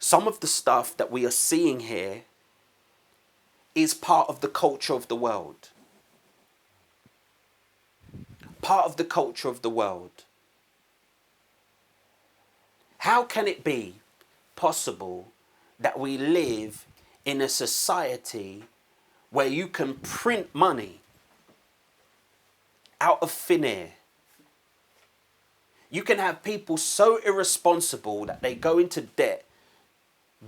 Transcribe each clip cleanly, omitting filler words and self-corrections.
Some of the stuff that we are seeing here is part of the culture of the world. Part of the culture of the world. How can it be possible that we live in a society where you can print money out of thin air? You can have people so irresponsible that they go into debt,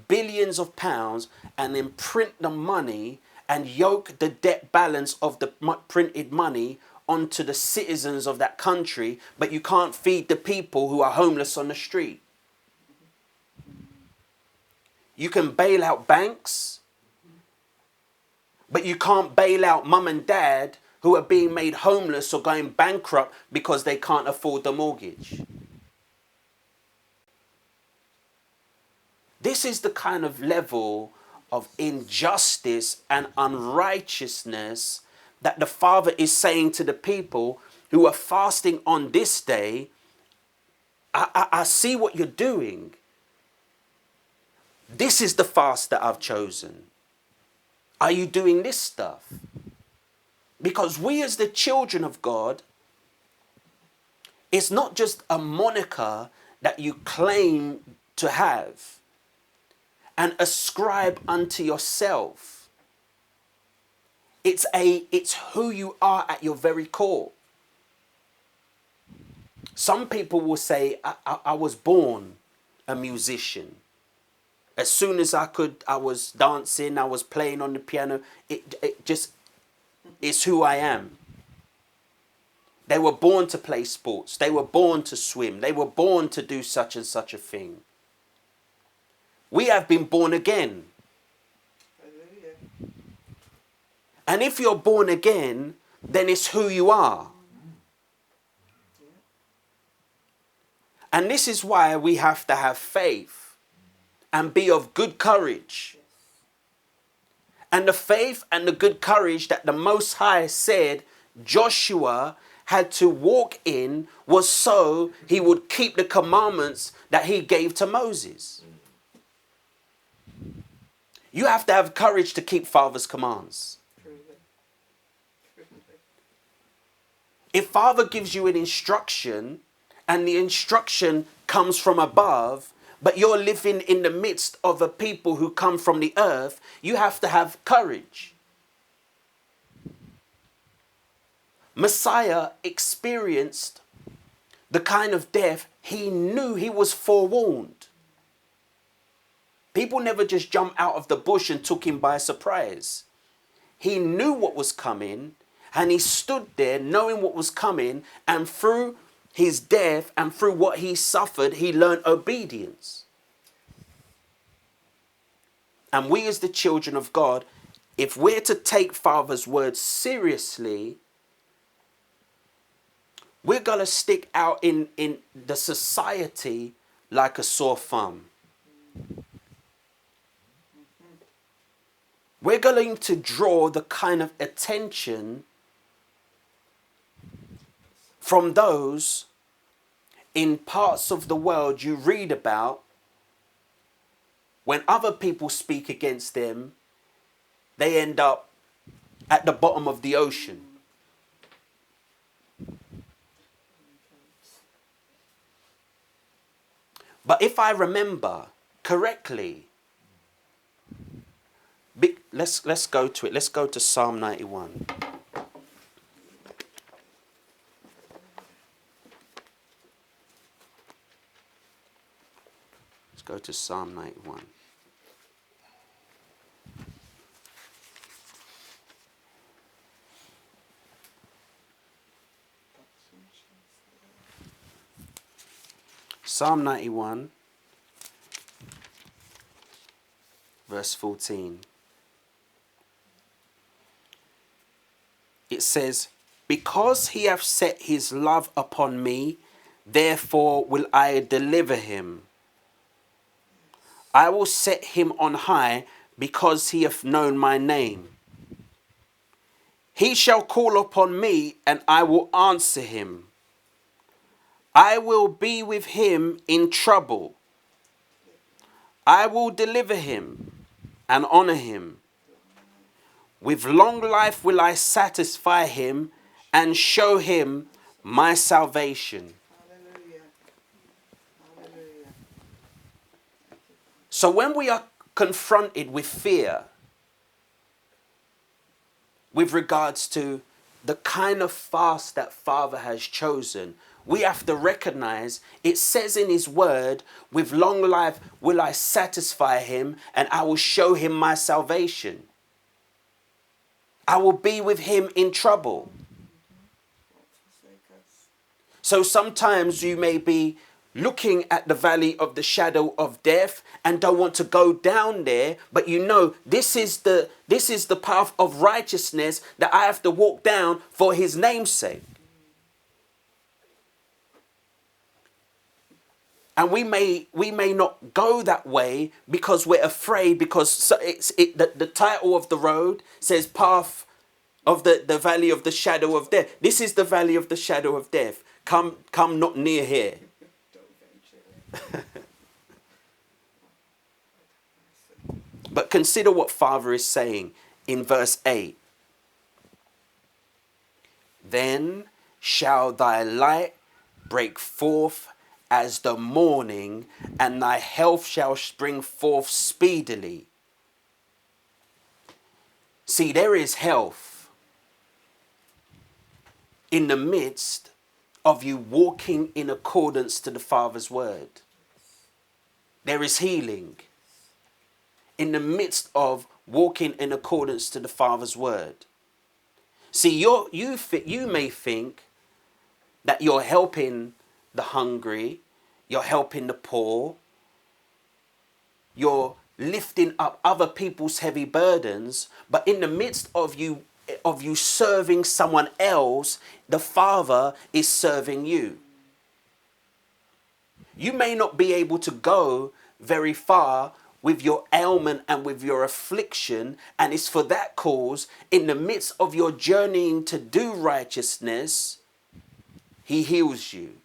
billions of pounds, and then print the money and yoke the debt balance of the printed money onto the citizens of that country, but you can't feed the people who are homeless on the street. You can bail out banks, but you can't bail out mum and dad who are being made homeless or going bankrupt because they can't afford the mortgage. This is the kind of level of injustice and unrighteousness that the Father is saying to the people who are fasting on this day. I see what you're doing. This is the fast that I've chosen. Are you doing this stuff? Because we as the children of God, it's not just a moniker that you claim to have and ascribe unto yourself. It's who you are at your very core. Some people will say, I was born a musician. As soon as I could, I was dancing, I was playing on the piano. It's who I am. They were born to play sports. They were born to swim. They were born to do such and such a thing. We have been born again. And if you're born again, then it's who you are. And this is why we have to have faith and be of good courage. And the faith and the good courage that the Most High said Joshua had to walk in was so he would keep the commandments that he gave to Moses. You have to have courage to keep Father's commands. If Father gives you an instruction and the instruction comes from above, but you're living in the midst of a people who come from the earth, you have to have courage. Messiah experienced the kind of death he knew. He was forewarned. People never just jumped out of the bush and took him by surprise. He knew what was coming, and he stood there knowing what was coming, and through his death and through what he suffered, he learned obedience. And we as the children of God, if we're to take Father's words seriously, we're going to stick out in the society like a sore thumb. We're going to draw the kind of attention from those in parts of the world you read about. When other people speak against them, they end up at the bottom of the ocean. But if I remember correctly, let's go to it. Let's go to Psalm 91. Let's go to Psalm 91. Psalm 91, verse 14. It says, "Because he hath set his love upon me, therefore will I deliver him. I will set him on high, because he hath known my name. He shall call upon me, and I will answer him. I will be with him in trouble. I will deliver him and honor him. With long life will I satisfy him and show him my salvation. Hallelujah. Hallelujah. So when we are confronted with fear with regards to the kind of fast that Father has chosen, we have to recognize it says in his word, with long life will I satisfy him and I will show him my salvation. I will be with him in trouble. So sometimes you may be looking at the valley of the shadow of death and don't want to go down there, but you know this is the path of righteousness that I have to walk down for his name's sake. And we may not go that way because we're afraid, because the title of the road says path of the valley of the shadow of death. This is the valley of the shadow of death. Come not near here. But consider what Father is saying in verse 8. Then shall thy light break forth as the morning, and thy health shall spring forth speedily. See, there is health in the midst of you walking in accordance to the Father's word. There is healing in the midst of walking in accordance to the Father's word. See, you may think that you're helping the hungry, you're helping the poor, you're lifting up other people's heavy burdens, but in the midst of you serving someone else, the Father is serving you. You may not be able to go very far with your ailment and with your affliction, and it's for that cause, in the midst of your journeying to do righteousness, he heals you.